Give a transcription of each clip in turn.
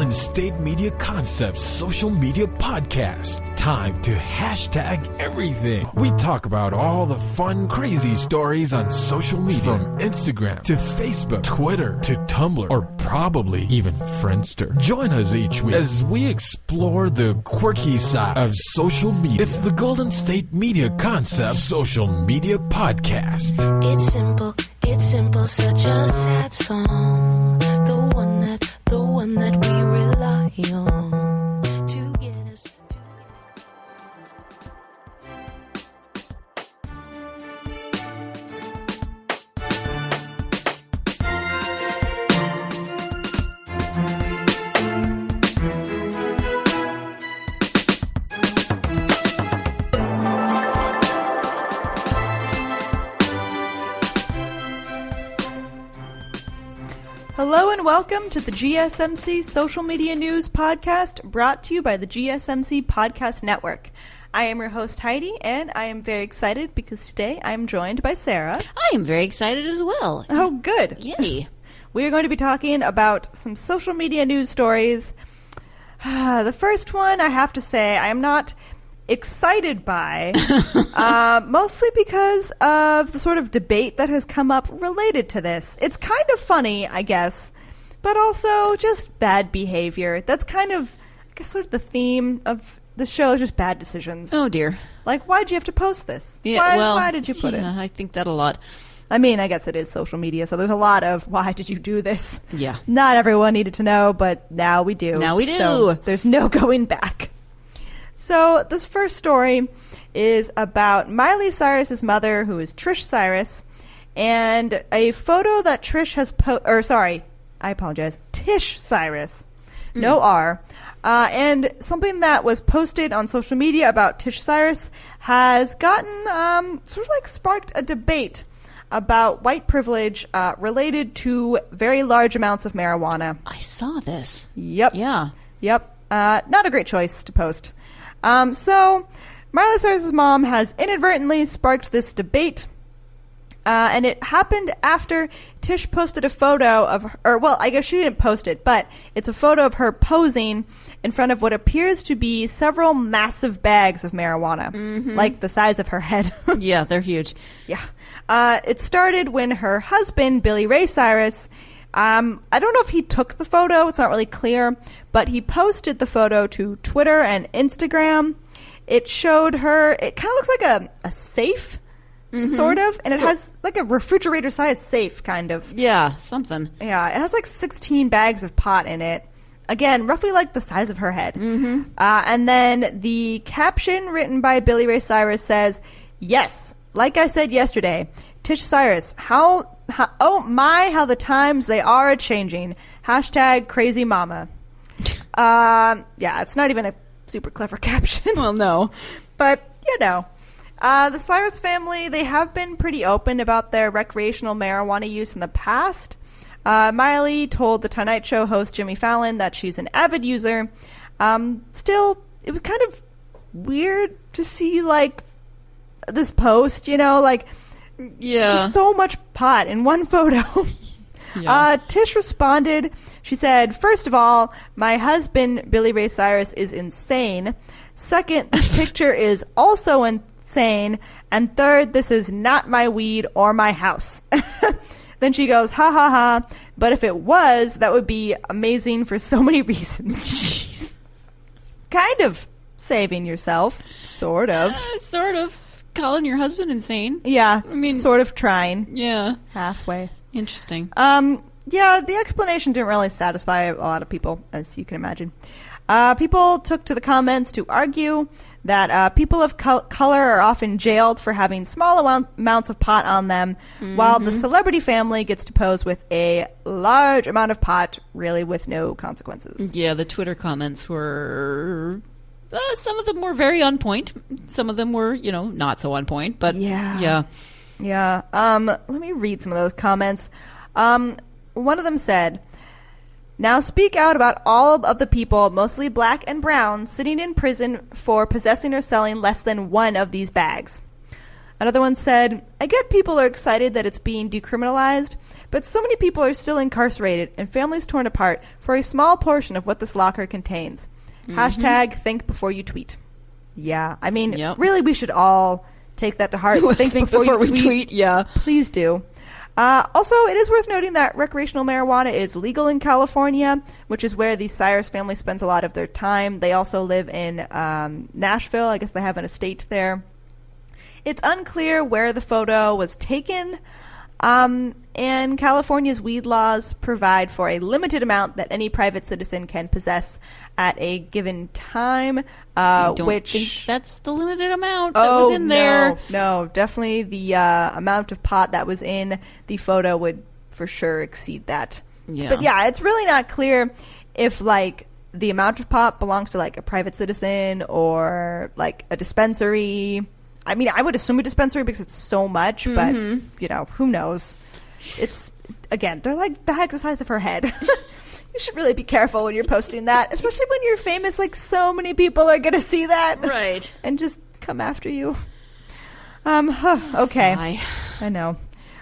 Golden State Media Concepts social media podcast. Time to hashtag everything. We talk about all the fun, crazy stories on social media. From Instagram to Facebook, Twitter to Tumblr, or probably even Friendster. Join us each week as we explore the quirky side of social media. It's the Golden State Media Concepts social media podcast. It's simple, such a sad song. The one that we rely on to get us to. Hello and welcome to the GSMC Social Media News Podcast, brought to you by the GSMC Podcast Network. I am your host, Heidi, and I am very excited because today I am joined by Sarah. I am very excited as well. Oh, good. Yay. We are going to be talking about some social media news stories. The first one, I have to say, I am not excited by, mostly because of the sort of debate that has come up related to this. It's kind of funny, I guess, but also just bad behavior. That's kind of, I guess, sort of the theme of the show, is just bad decisions. Oh, dear. Like, why'd you have to post this? Yeah, why did you put it? I think that a lot. I mean, I guess it is social media, so there's a lot of, why did you do this? Yeah. Not everyone needed to know, but now we do. Now we do. So there's no going back. So this first story is about Miley Cyrus's mother, who is Trish Cyrus, and a photo that Trish has Tish Cyrus, no R, and something that was posted on social media about Tish Cyrus has gotten sort of like sparked a debate about white privilege related to very large amounts of marijuana. I saw this. Yep. Yeah. Yep. Not a great choice to post. So Miley Cyrus's mom has inadvertently sparked this debate, and it happened after Tish posted a photo of her, or, well, I guess she didn't post it, but it's a photo of her posing in front of what appears to be several massive bags of marijuana, like the size of her head. Yeah, they're huge. Yeah. It started when her husband, Billy Ray Cyrus, I don't know if he took the photo, it's not really clear, but he posted the photo to Twitter and Instagram. It showed her, it kind of looks like a safe, sort of, and it has like a refrigerator-sized safe, kind of. Yeah, something. Yeah, it has like 16 bags of pot in it. Again, roughly like the size of her head. And then the caption written by Billy Ray Cyrus says, "Yes, like I said yesterday, Tish Cyrus, oh my, how the times they are a-changing. Hashtag crazy mama." Yeah, it's not even a super clever caption. Well, no. But, you know. The Cyrus family, they have been pretty open about their recreational marijuana use in the past. Miley told the Tonight Show host Jimmy Fallon that she's an avid user. Still, it was kind of weird to see, like, this post, you know, like, just so much pot in one photo. Yeah. Tish responded. She said, "First of all, my husband, Billy Ray Cyrus, is insane. Second, this picture is also insane. And third, this is not my weed or my house." Then she goes, "Ha ha ha. But if it was, that would be amazing for so many reasons." Kind of saving yourself. Sort of. Sort of. Calling your husband insane. Yeah. I mean, sort of trying. Yeah. Halfway. Interesting. Yeah, the explanation didn't really satisfy a lot of people, as you can imagine. People took to the comments to argue that people of color are often jailed for having small amounts of pot on them, while the celebrity family gets to pose with a large amount of pot, really with no consequences. Yeah, the Twitter comments were... some of them were very on point. Some of them were, you know, not so on point, but yeah. Let me read some of those comments. One of them said, "Now speak out about all of the people, mostly black and brown, sitting in prison for possessing or selling less than one of these bags." Another one said, I get people are excited that it's being decriminalized, but so many people are still incarcerated and families torn apart for a small portion of what this locker contains. Hashtag think before you tweet. Yeah, I mean, really, we should all take that to heart. Think before we tweet. Yeah. Please do. Also, it is worth noting that recreational marijuana is legal in California, which is where the Cyrus family spends a lot of their time. They also live in Nashville. I guess they have an estate there. It's unclear where the photo was taken, and California's weed laws provide for a limited amount that any private citizen can possess at a given time. I don't think that's the limited amount that was in there. No, definitely the amount of pot that was in the photo would for sure exceed that. Yeah. But yeah, it's really not clear if like the amount of pot belongs to like a private citizen or like a dispensary. I mean, I would assume a dispensary because it's so much, but, you know, who knows? It's, again, they're like bags the size of her head. You should really be careful when you're posting that, especially when you're famous. Like, so many people are going to see that. Right. And just come after you. Okay. Sigh. I know.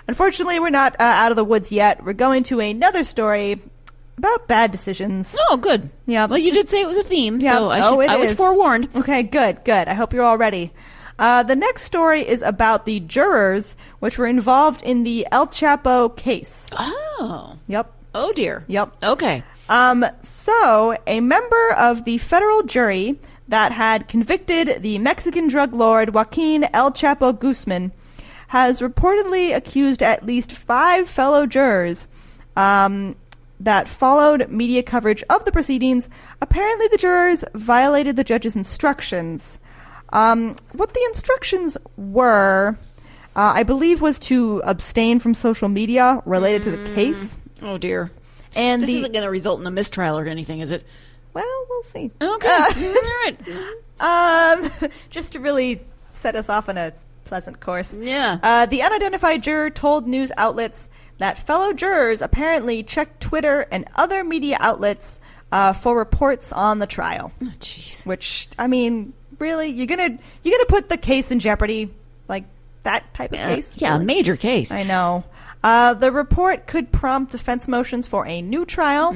Unfortunately, we're not out of the woods yet. We're going to another story about bad decisions. Oh, good. Yeah. Well, you did say it was a theme, yeah, so I was forewarned. Okay, good. I hope you're all ready. The next story is about the jurors which were involved in the El Chapo case. Oh. Yep. Oh, dear. Yep. Okay. So, a member of the federal jury that had convicted the Mexican drug lord Joaquin El Chapo Guzman has reportedly accused at least 5 fellow jurors that followed media coverage of the proceedings. Apparently, the jurors violated the judge's instructions. What the instructions were, I believe, was to abstain from social media related to the case. Oh, dear. And this isn't going to result in a mistrial or anything, is it? Well, we'll see. Okay. All right. Just to really set us off on a pleasant course. Yeah. The unidentified juror told news outlets that fellow jurors apparently checked Twitter and other media outlets for reports on the trial. Oh, jeez. Which, I mean, really, you're gonna put the case in jeopardy, like that type of case? Yeah, really? Major case. I know. The report could prompt defense motions for a new trial.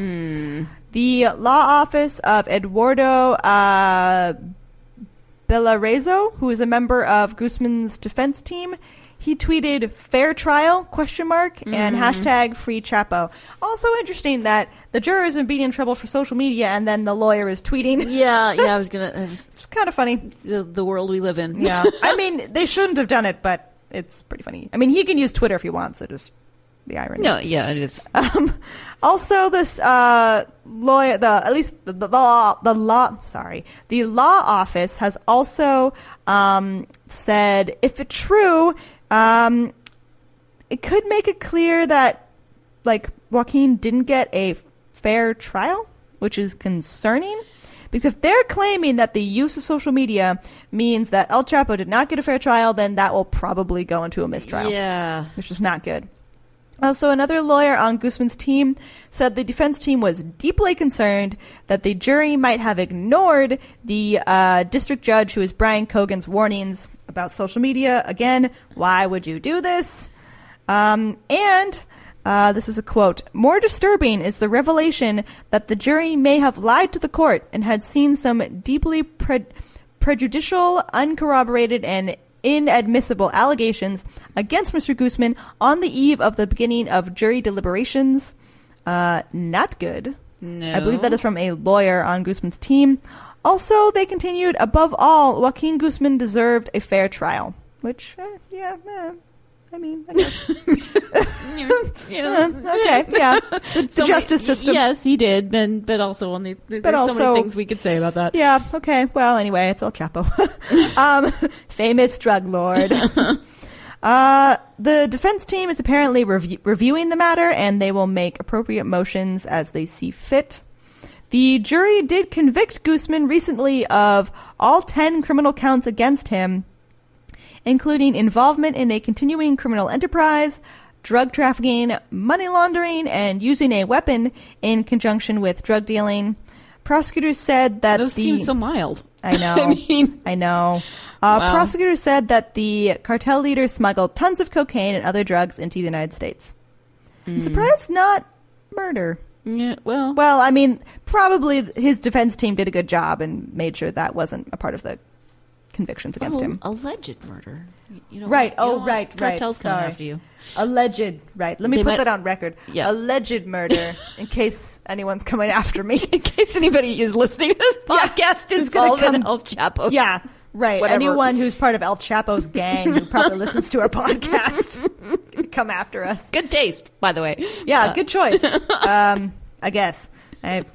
The law office of Eduardo Bellarezo, who is a member of Guzman's defense team, he tweeted "fair trial?" and hashtag free Chapo. Also interesting that the jurors are being in trouble for social media and then the lawyer is tweeting. Yeah, it's kind of funny. The world we live in. Yeah. I mean, they shouldn't have done it, but it's pretty funny. I mean, he can use Twitter if he wants. It is the irony. No, yeah, it is. Also, this lawyer, the law office has also said if it's true, it could make it clear that like Joaquin didn't get a fair trial, which is concerning. Because if they're claiming that the use of social media means that El Chapo did not get a fair trial, then that will probably go into a mistrial. Yeah. Which is not good. Also, another lawyer on Guzman's team said the defense team was deeply concerned that the jury might have ignored the district judge, who is Brian Cogan's warnings about social media. Again, why would you do this? This is a quote. More disturbing is the revelation that the jury may have lied to the court and had seen some deeply prejudicial, uncorroborated, and inadmissible allegations against Mr. Guzman on the eve of the beginning of jury deliberations. Not good. No. I believe that is from a lawyer on Guzman's team. Also, they continued, above all, Joaquin Guzman deserved a fair trial. Which, I mean, I guess. Okay, yeah. The justice system. Yes, he did. But also, there's so many things we could say about that. Yeah, okay. Well, anyway, it's El Chapo. Famous drug lord. The defense team is apparently reviewing the matter, and they will make appropriate motions as they see fit. The jury did convict Guzman recently of all 10 criminal counts against him, including involvement in a continuing criminal enterprise, drug trafficking, money laundering, and using a weapon in conjunction with drug dealing. Prosecutors said that those seem so mild. I know. I know. Wow. Prosecutors said that the cartel leader smuggled tons of cocaine and other drugs into the United States. I'm surprised not murder. Yeah, well, I mean, probably his defense team did a good job and made sure that wasn't a part of the convictions against him. Alleged murder. Right. Right. Right. Cartels coming Sorry. after you. Alleged. Right. Let me put that on record. Yeah. Alleged murder, in case anyone's coming after me. In case anybody is listening to this podcast involved in El Chapo's. Yeah. Right. Whatever. Anyone who's part of El Chapo's gang who probably listens to our podcast, come after us. Good taste, by the way. Yeah, good choice. I guess. I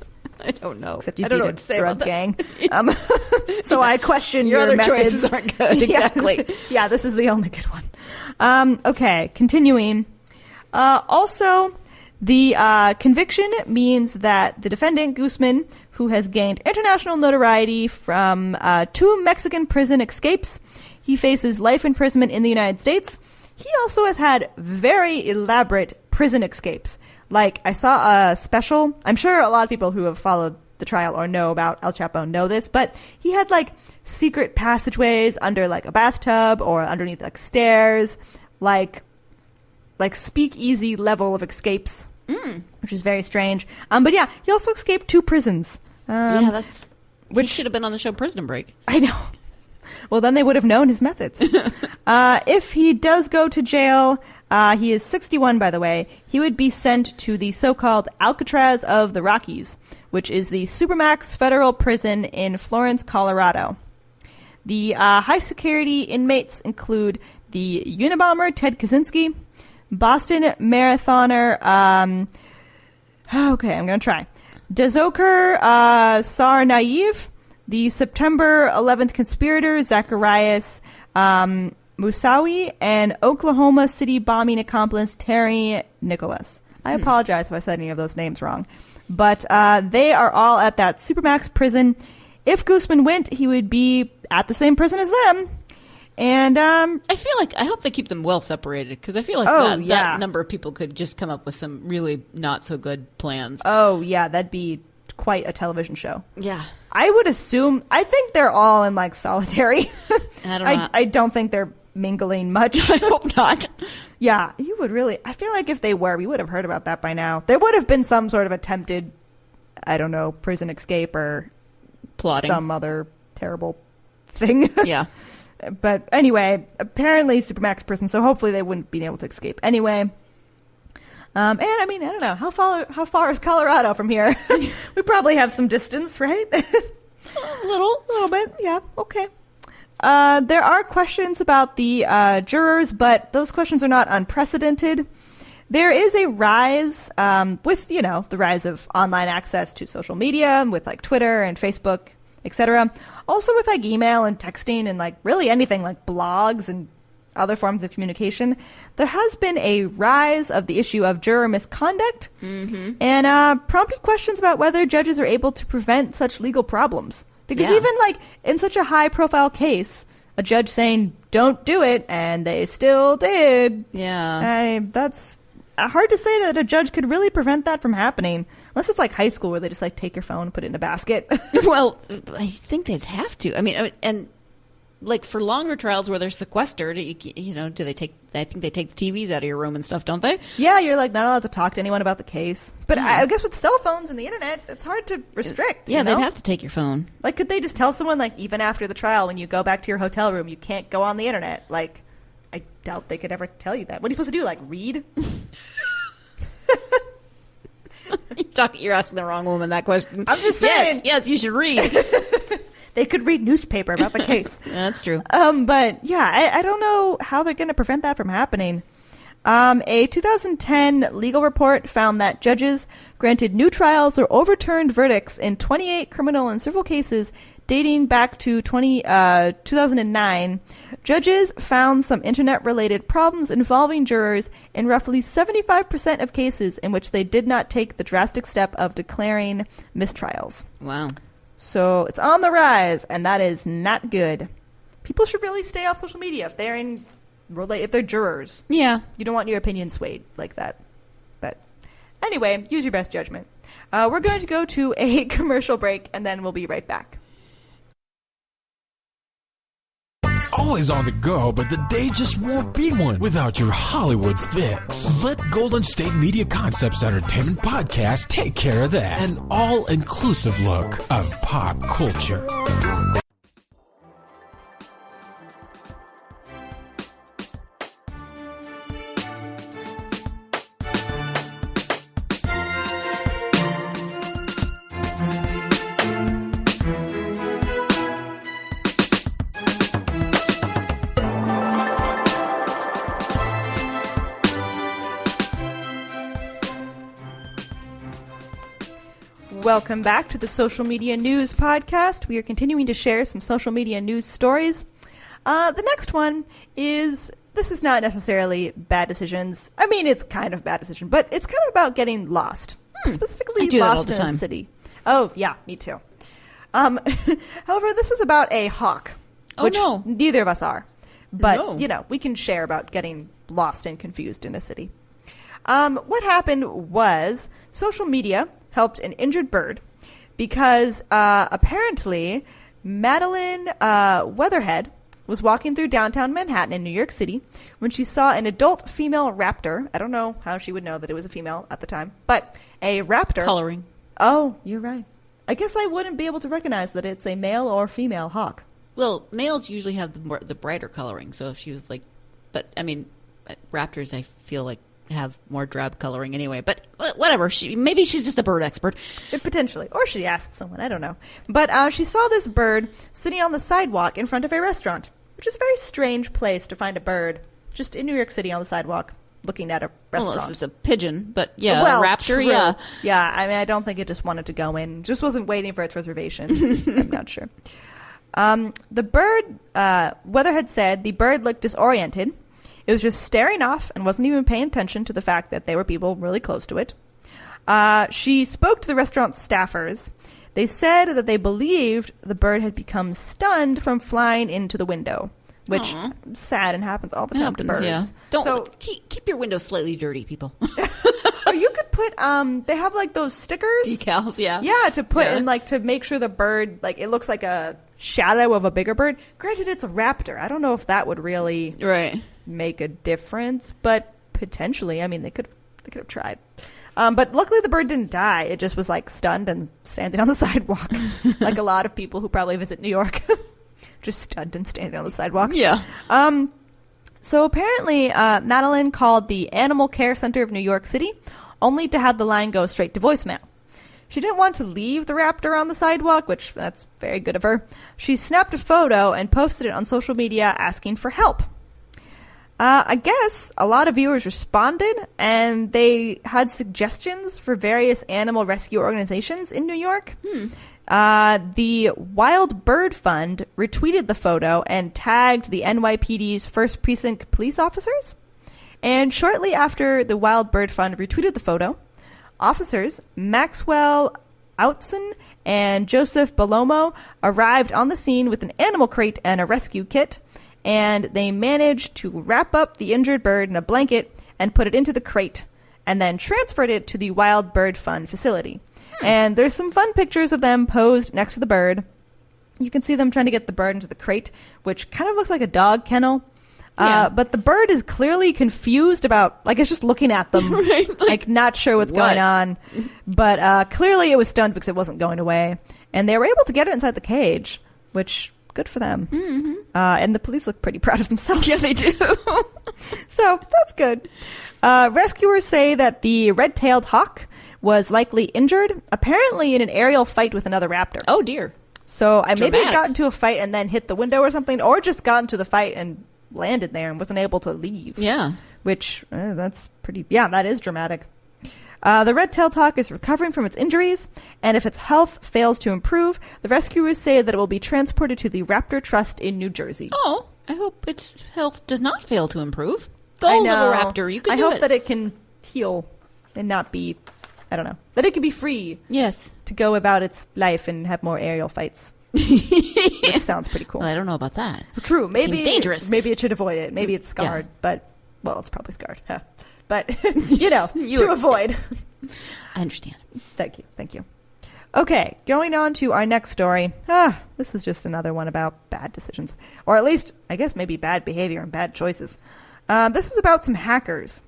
don't know. Except you I don't know beat what a to say drug about gang. So I question your other methods. choices aren't good. Exactly. Yeah, this is the only good one. Okay, continuing. Also, the conviction means that the defendant, Guzman, who has gained international notoriety from 2 Mexican prison escapes, he faces life imprisonment in the United States. He also has had very elaborate prison escapes. Like, I saw a special. I'm sure a lot of people who have followed the trial or know about El Chapo know this, but he had, like, secret passageways under, like, a bathtub or underneath, like, stairs, like speakeasy level of escapes, which is very strange. But yeah, he also escaped 2 prisons. Which should have been on the show Prison Break. I know. Well, then they would have known his methods. If he does go to jail, he is 61, by the way, he would be sent to the so-called Alcatraz of the Rockies, which is the Supermax federal prison in Florence, Colorado. The high-security inmates include the Unabomber Ted Kaczynski, Boston marathoner, okay, I'm going to try, Dazokar Tsarnaev, the September 11th conspirator Zacharias Moussaoui, and Oklahoma City bombing accomplice Terry Nicholas. I apologize if I said any of those names wrong. But they are all at that Supermax prison. If Guzman went, he would be at the same prison as them. And I feel like, I hope they keep them well separated, because I feel like that number of people could just come up with some really not so good plans. Oh, yeah, that'd be quite a television show. Yeah. I would assume, I think they're all in, like, solitary. I don't know. I don't think they're mingling much. I hope not. Yeah, you would really, I feel like if they were, we would have heard about that by now. There would have been some sort of attempted, I don't know, prison escape or plotting. Some other terrible thing. Yeah. But anyway, apparently Supermax prison, so hopefully they wouldn't be able to escape. Anyway, and I mean, I don't know, how far is Colorado from here? We probably have some distance, right? A little bit, yeah, okay. There are questions about the jurors, but those questions are not unprecedented. There is a rise with, the rise of online access to social media, with like Twitter and Facebook, etc. Also with like email and texting and like really anything like blogs and other forms of communication. There has been a rise of the issue of juror misconduct and prompted questions about whether judges are able to prevent such legal problems. Because even like in such a high profile case, a judge saying don't do it and they still did. Yeah. That's hard to say that a judge could really prevent that from happening. Unless it's like high school where they just like take your phone and put it in a basket. Well, I think they'd have to. I mean, and like for longer trials where they're sequestered, do they take, I think they take the TVs out of your room and stuff, don't they? Yeah, you're like not allowed to talk to anyone about the case. But I guess with cell phones and the internet, it's hard to restrict. Yeah, they'd have to take your phone. Like, could they just tell someone, like, even after the trial, when you go back to your hotel room, you can't go on the internet? Like, I doubt they could ever tell you that. What are you supposed to do? Like, read? You're asking the wrong woman that question. I'm just saying. Yes, you should read. They could read newspaper about the case. That's true. But yeah, I don't know how they're going to prevent that from happening. A 2010 legal report found that judges granted new trials or overturned verdicts in 28 criminal and civil cases dating back to 2009. Judges found some internet-related problems involving jurors in roughly 75% of cases in which they did not take the drastic step of declaring mistrials. Wow. So it's on the rise, and that is not good. People should really stay off social media if they're jurors. Yeah. You don't want your opinion swayed like that. But anyway, use your best judgment. We're going to go to a commercial break, and then we'll be right back. always on the go, but the day just won't be one without your Hollywood fix. Let Golden State Media Concepts Entertainment Podcast take care of that. An all-inclusive look of pop culture. Welcome back to the Social Media News Podcast. We are continuing to share some social media news stories. The next one is, this is not necessarily bad decisions. I mean, it's kind of bad decision, but it's kind of about getting lost. Specifically lost in a city. Oh, yeah, me too. However, this is about a hawk. Which neither of us are. But, we can share about getting lost and confused in a city. What happened was social media helped an injured bird because apparently Madeline Weatherhead was walking through downtown Manhattan in New York City when she saw an adult female raptor. I don't know how she would know that it was a female at the time, but a raptor. Coloring. Oh, you're right. I guess I wouldn't be able to recognize that it's a male or female hawk. Well, males usually have the brighter coloring, so if she was like, but I mean, raptors I feel like have more drab coloring anyway, but whatever. Maybe she's just a bird expert. Potentially. Or she asked someone. I don't know. But she saw this bird sitting on the sidewalk in front of a restaurant, which is a very strange place to find a bird just in New York City on the sidewalk looking at a restaurant. Well, it's a pigeon, but a raptor, true. yeah. Yeah, I mean, I don't think it just wanted to go in. Just wasn't waiting for its reservation. I'm not sure. The bird, Weatherhead said the bird looked disoriented. It was just staring off and wasn't even paying attention to the fact that there were people really close to it. She spoke to the restaurant staffers. They said that they believed the bird had become stunned from flying into the window, which is sad and happens all the time to birds. Yeah. Keep your window slightly dirty, people. Or you could put they have like those stickers, decals, to put in like to make sure the bird it looks like a shadow of a bigger bird. Granted, it's a raptor. I don't know if that would really make a difference, but potentially. I mean, they could have tried. But luckily the bird didn't die. It just was like stunned and standing on the sidewalk, like a lot of people who probably visit New York, just stunned and standing on the sidewalk. Yeah. So apparently, Madeline called the Animal Care Center of New York City, only to have the line go straight to voicemail. She didn't want to leave the raptor on the sidewalk, which that's very good of her. She snapped a photo and posted it on social media asking for help. I guess a lot of viewers responded, and they had suggestions for various animal rescue organizations in New York. The Wild Bird Fund retweeted the photo and tagged the NYPD's 1st Precinct police officers. And shortly after the Wild Bird Fund retweeted the photo, officers Maxwell Outson and Joseph Balomo arrived on the scene with an animal crate and a rescue kit, and they managed to wrap up the injured bird in a blanket and put it into the crate, and then transferred it to the Wild Bird Fund facility. And there's some fun pictures of them posed next to the bird. You can see them trying to get the bird into the crate, which kind of looks like a dog kennel. But the bird is clearly confused about, it's just looking at them, not sure what's going on. But clearly it was stunned because it wasn't going away. And they were able to get it inside the cage, which, good for them. And the police look pretty proud of themselves. Yeah, they do. So that's good. Rescuers say that the red-tailed hawk was likely injured, apparently in an aerial fight with another raptor. Oh, dear. So maybe it got into a fight and then hit the window or something, or just got into the fight and landed there and wasn't able to leave. Yeah. Which, that's pretty, that is dramatic. The red-tailed hawk is recovering from its injuries, and if its health fails to improve, the rescuers say that it will be transported to the Raptor Trust in New Jersey. Oh, I hope its health does not fail to improve. Go, little raptor, you can do it. I hope that it can heal and not be, I don't know, that it can be free. Yes. To go about its life and have more aerial fights. Which sounds pretty cool. Well, I don't know about that. True. Maybe seems dangerous. Maybe it should avoid it. Maybe it's scarred, but, well, it's probably scarred. Huh. But, to avoid. I understand. Thank you. Okay, going on to our next story. This is just another one about bad decisions. Or at least, I guess maybe bad behavior and bad choices. This is about some hackers.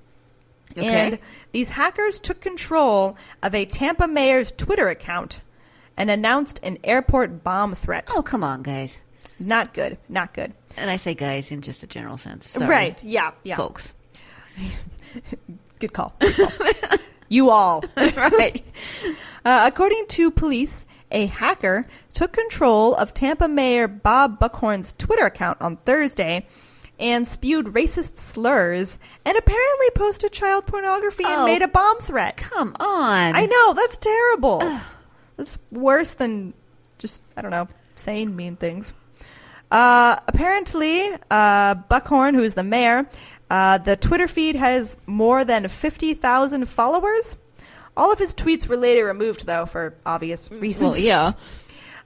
Okay. And these hackers took control of a Tampa mayor's Twitter account and announced an airport bomb threat. Oh, come on, guys. Not good. Not good. And I say guys in just a general sense. Sorry, right. Yeah. folks. Good call. Good call. You all. Right. According to police, a hacker took control of Tampa Mayor Bob Buckhorn's Twitter account on Thursday and spewed racist slurs and apparently posted child pornography and made a bomb threat. Come on. I know. That's terrible. That's worse than just, I don't know, saying mean things. Apparently, Buckhorn, who is the mayor, the Twitter feed has more than 50,000 followers. All of his tweets were later removed, though, for obvious reasons. Well,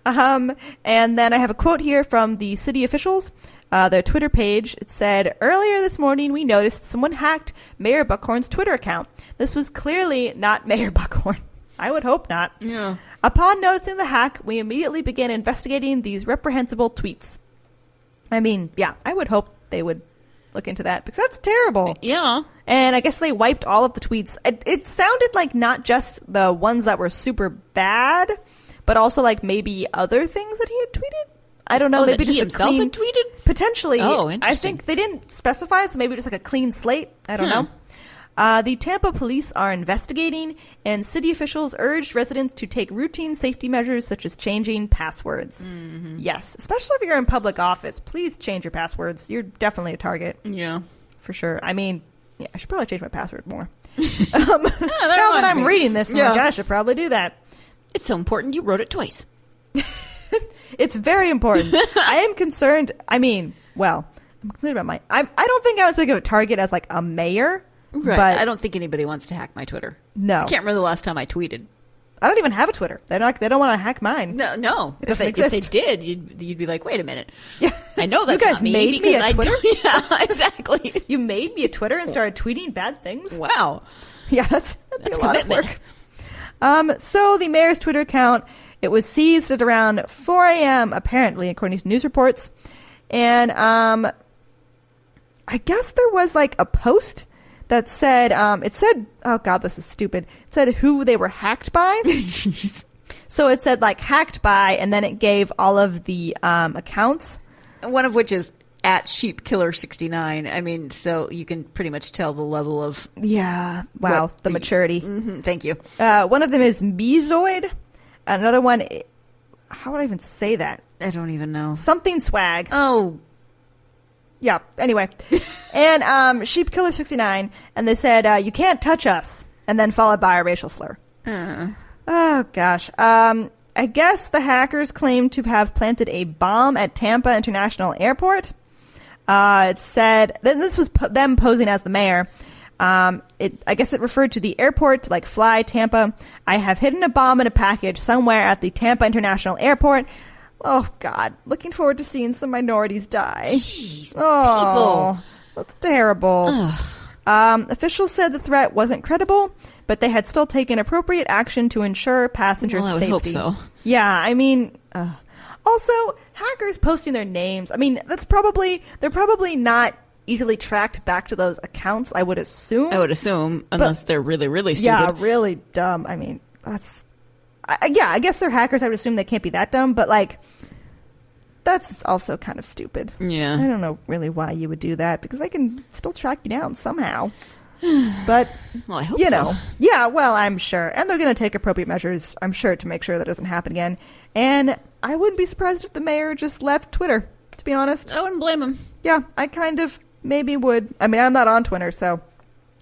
yeah. And then I have a quote here from the city officials. Their Twitter page, it said, "Earlier this morning, we noticed someone hacked Mayor Buckhorn's Twitter account. This was clearly not Mayor Buckhorn." I would hope not. Yeah. Upon noticing the hack, we immediately began investigating these reprehensible tweets. I mean, yeah, I would hope they would look into that because that's terrible. Yeah. And I guess they wiped all of the tweets. It sounded like not just the ones that were super bad, but also like maybe other things that he had tweeted. I don't know. Oh, maybe that just he himself had tweeted? Potentially. Oh, interesting. I think they didn't specify, so maybe just like a clean slate. I don't know. The Tampa police are investigating, and city officials urged residents to take routine safety measures such as changing passwords. Mm-hmm. Yes, especially if you're in public office. Please change your passwords. You're definitely a target. Yeah. For sure. I mean, yeah, I should probably change my password more. Now that I'm reading this, Yeah. I should probably do that. It's so important you wrote it twice. It's very important. I am concerned. I mean, well, I'm concerned about I don't think I was thinking of a target as like a mayor. Right. But I don't think anybody wants to hack my Twitter. No. I can't remember the last time I tweeted. I don't even have a Twitter. They don't want to hack mine. No. It If doesn't they exist. did, you'd be like, wait a minute. Yeah. I know that's You guys not me made me because a I Twitter? don't. Yeah, exactly. You made me a Twitter and started tweeting bad things? Wow. Yeah, that'd be That's a lot commitment. of work. So the mayor's Twitter account, it was seized at around 4 a.m., apparently, according to news reports. And I guess there was like a post that said, it said, oh God, this is stupid. It said who they were hacked by. Jeez. So it said like hacked by, and then it gave all of the accounts. One of which is at sheepkiller69. I mean, so you can pretty much tell the level of... Yeah. Wow. The maturity. Thank you. One of them is Mezoid. Another one, how would I even say that? I don't even know. Something swag. Oh. Yeah. Anyway. And sheepkiller69. And they said, you can't touch us. And then followed by a racial slur. Oh, gosh. I guess the hackers claim to have planted a bomb at Tampa International Airport. It said, this was them posing as the mayor. I guess it referred to the airport, like Fly Tampa. I have hidden a bomb in a package somewhere at the Tampa International Airport. Oh, God. Looking forward to seeing some minorities die. Jeez, Oh, people. That's terrible. Officials said the threat wasn't credible, but they had still taken appropriate action to ensure passengers' Well, I would safety. hope so. Yeah, I mean, also hackers posting their names. I mean, they're probably not easily tracked back to those accounts. I would assume. Unless they're really, really stupid. Yeah, really dumb. I mean, that's. I guess they're hackers. I would assume they can't be that dumb, but like. That's also kind of stupid. Yeah. I don't know really why you would do that, because they can still track you down somehow. But, Well, I hope you so. know. Yeah, well, I'm sure. And they're going to take appropriate measures, I'm sure, to make sure that doesn't happen again. And I wouldn't be surprised if the mayor just left Twitter, to be honest. I wouldn't blame him. Yeah, I kind of maybe would. I mean, I'm not on Twitter, so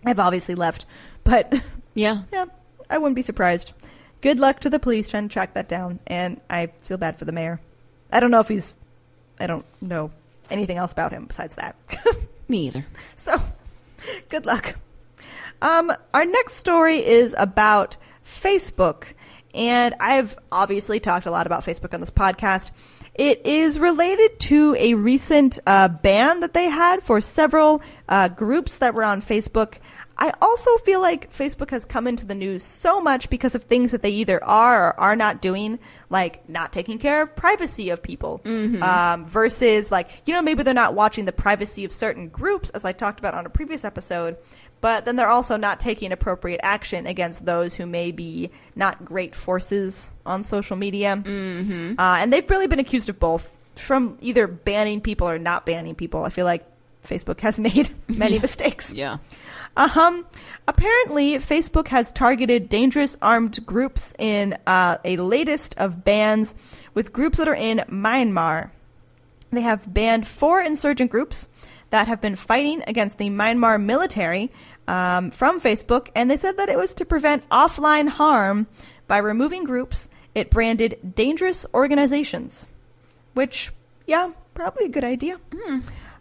I've obviously left. But, Yeah. yeah, I wouldn't be surprised. Good luck to the police trying to track that down. And I feel bad for the mayor. I don't know anything else about him besides that. Me either. So, good luck. Our next story is about Facebook. And I've obviously talked a lot about Facebook on this podcast. It is related to a recent ban that they had for several groups that were on Facebook. I also feel like Facebook has come into the news so much because of things that they either are or are not doing, like not taking care of privacy of people, versus like, maybe they're not watching the privacy of certain groups, as I talked about on a previous episode, but then they're also not taking appropriate action against those who may be not great forces on social media. And they've really been accused of both, from either banning people or not banning people. I feel like Facebook has made many mistakes. Yeah. Apparently, Facebook has targeted dangerous armed groups in a latest of bans with groups that are in Myanmar. They have banned 4 insurgent groups that have been fighting against the Myanmar military from Facebook, and they said that it was to prevent offline harm by removing groups it branded dangerous organizations, which, yeah, probably a good idea.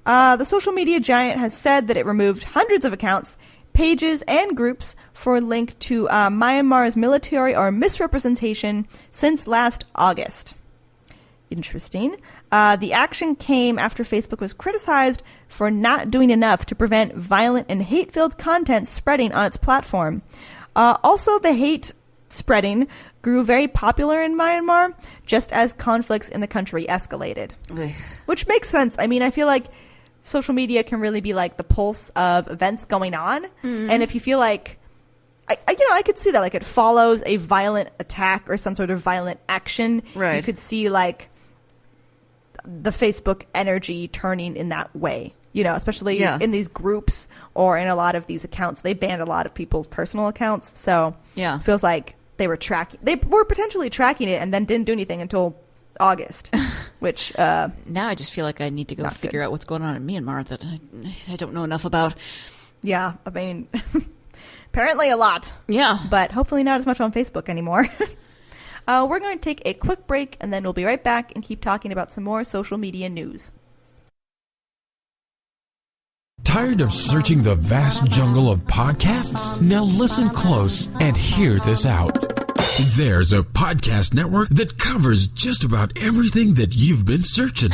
The social media giant has said that it removed hundreds of accounts, pages, and groups for link to Myanmar's military or misrepresentation since last August. Interesting. The action came after Facebook was criticized for not doing enough to prevent violent and hate-filled content spreading on its platform. Also, the hate spreading grew very popular in Myanmar just as conflicts in the country escalated. Which makes sense. I mean, I feel like social media can really be like the pulse of events going on. And if you feel like, I could see that, like it follows a violent attack or some sort of violent action. Right. You could see like the Facebook energy turning in that way, especially in these groups or in a lot of these accounts. They banned a lot of people's personal accounts. So it feels like they were potentially tracking it and then didn't do anything until August, which now I just feel like I need to go figure out what's going on in Myanmar that I don't know enough about. Yeah, I mean, apparently a lot. Yeah. But hopefully not as much on Facebook anymore. We're going to take a quick break, and then we'll be right back and keep talking about some more social media news. Tired of searching the vast jungle of podcasts? Now listen close and hear this out. There's a podcast network that covers just about everything that you've been searching.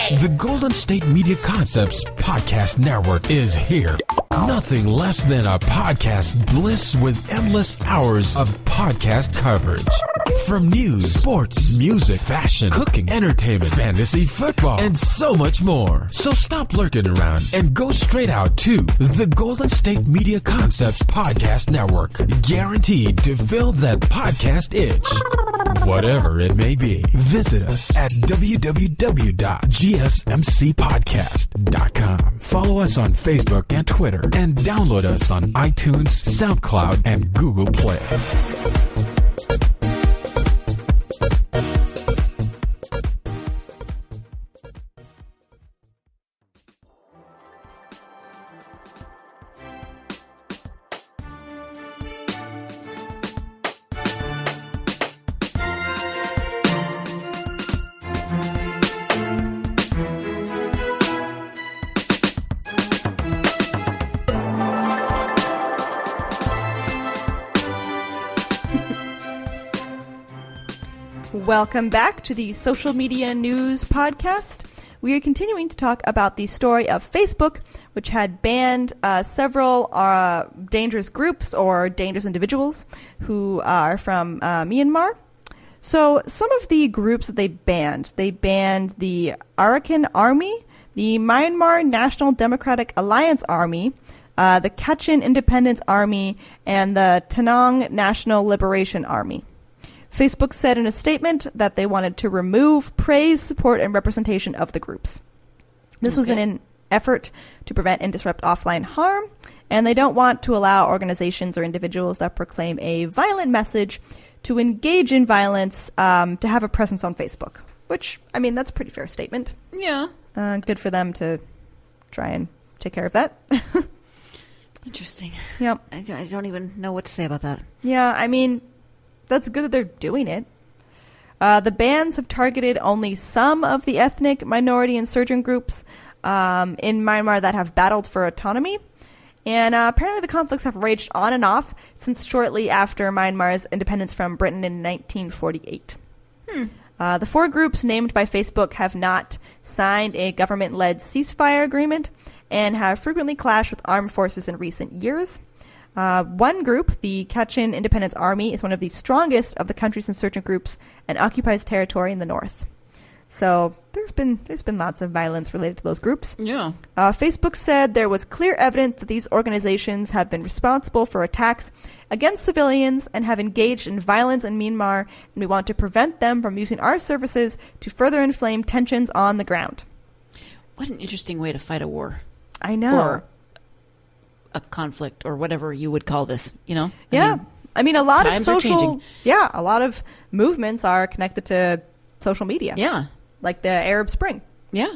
The Golden State Media Concepts Podcast Network is here. Nothing less than a podcast bliss with endless hours of podcast coverage. From news, sports, music, fashion, cooking, entertainment, fantasy, football, and so much more. So stop lurking around and go straight out to the Golden State Media Concepts Podcast Network. Guaranteed to fill that podcast itch. Whatever it may be. Visit us at www.gsmcpodcast.com. Follow us on Facebook and Twitter, and download us on iTunes, SoundCloud, and Google Play. Welcome back to the Social Media News Podcast. We are continuing to talk about the story of Facebook, which had banned several dangerous groups or dangerous individuals who are from Myanmar. So some of the groups that they banned the Arakan Army, the Myanmar National Democratic Alliance Army, the Kachin Independence Army, and the Tanang National Liberation Army. Facebook said in a statement that they wanted to remove praise, support, and representation of the groups. This was in an effort to prevent and disrupt offline harm, and they don't want to allow organizations or individuals that proclaim a violent message to engage in violence to have a presence on Facebook, which, I mean, that's a pretty fair statement. Yeah. Good for them to try and take care of that. Interesting. Yep. I don't even know what to say about that. Yeah, I mean, that's good that they're doing it. The bans have targeted only some of the ethnic minority insurgent groups in Myanmar that have battled for autonomy. And apparently the conflicts have raged on and off since shortly after Myanmar's independence from Britain in 1948. The 4 groups named by Facebook have not signed a government-led ceasefire agreement and have frequently clashed with armed forces in recent years. One group, the Kachin Independence Army, is one of the strongest of the country's insurgent groups and occupies territory in the north. So there's been lots of violence related to those groups. Yeah. Facebook said there was clear evidence that these organizations have been responsible for attacks against civilians and have engaged in violence in Myanmar, and we want to prevent them from using our services to further inflame tensions on the ground. What an interesting way to fight a war. I know. Or a conflict, or whatever you would call this, Yeah. I mean, a lot of times are changing. Yeah, a lot of movements are connected to social media. Yeah. Like the Arab Spring. Yeah.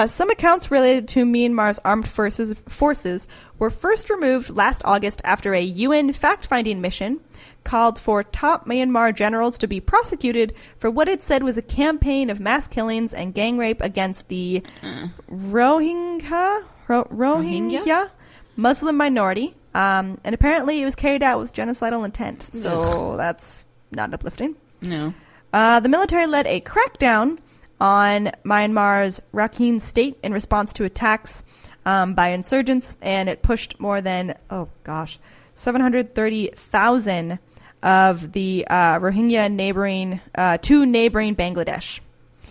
Some accounts related to Myanmar's armed forces were first removed last August after a UN fact-finding mission called for top Myanmar generals to be prosecuted for what it said was a campaign of mass killings and gang rape against the Rohingya Muslim minority. And apparently it was carried out with genocidal intent. So that's not uplifting. No. The military led a crackdown on Myanmar's Rakhine state in response to attacks by insurgents, and it pushed more than 730,000 of the Rohingya to neighboring Bangladesh.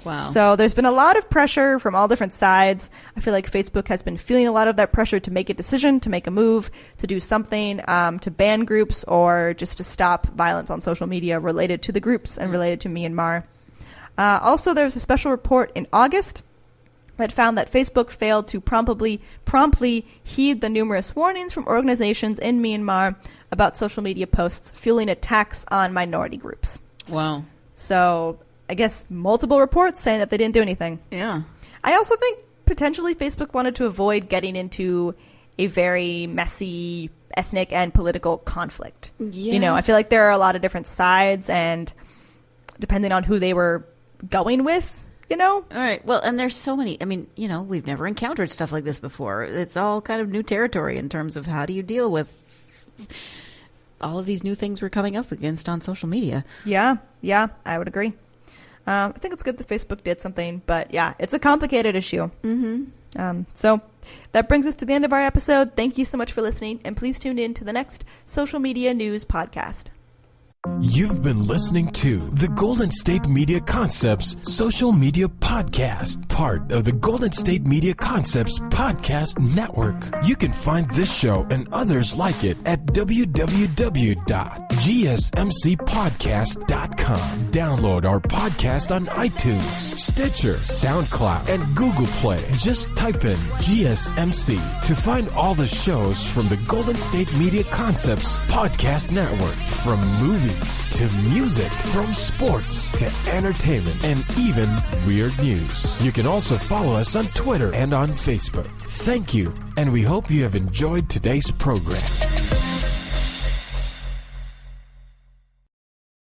Wow. So there's been a lot of pressure from all different sides. I feel like Facebook has been feeling a lot of that pressure to make a decision, to make a move, to do something, to ban groups, or just to stop violence on social media related to the groups and related to Myanmar. Also, there was a special report in August that found that Facebook failed to promptly heed the numerous warnings from organizations in Myanmar about social media posts fueling attacks on minority groups. Wow. So I guess multiple reports saying that they didn't do anything. Yeah. I also think potentially Facebook wanted to avoid getting into a very messy ethnic and political conflict. Yeah. I feel like there are a lot of different sides, and depending on who they were going with, All right. Well, and there's so many. I mean, we've never encountered stuff like this before. It's all kind of new territory in terms of how do you deal with all of these new things we're coming up against on social media. Yeah, I would agree. I think it's good that Facebook did something, but yeah, it's a complicated issue. Mm-hmm. So that brings us to the end of our episode. Thank you so much for listening, and please tune in to the next Social Media News podcast. You've been listening to the Golden State Media Concepts Social Media Podcast, part of the Golden State Media Concepts Podcast Network. You can find this show and others like it at www.gsmcpodcast.com. Download our podcast on iTunes, Stitcher, SoundCloud, and Google Play. Just type in GSMC to find all the shows from the Golden State Media Concepts Podcast Network, from movies to music, from sports to entertainment, and even weird news. You can also follow us on Twitter and on Facebook. Thank you, and we hope you have enjoyed today's program.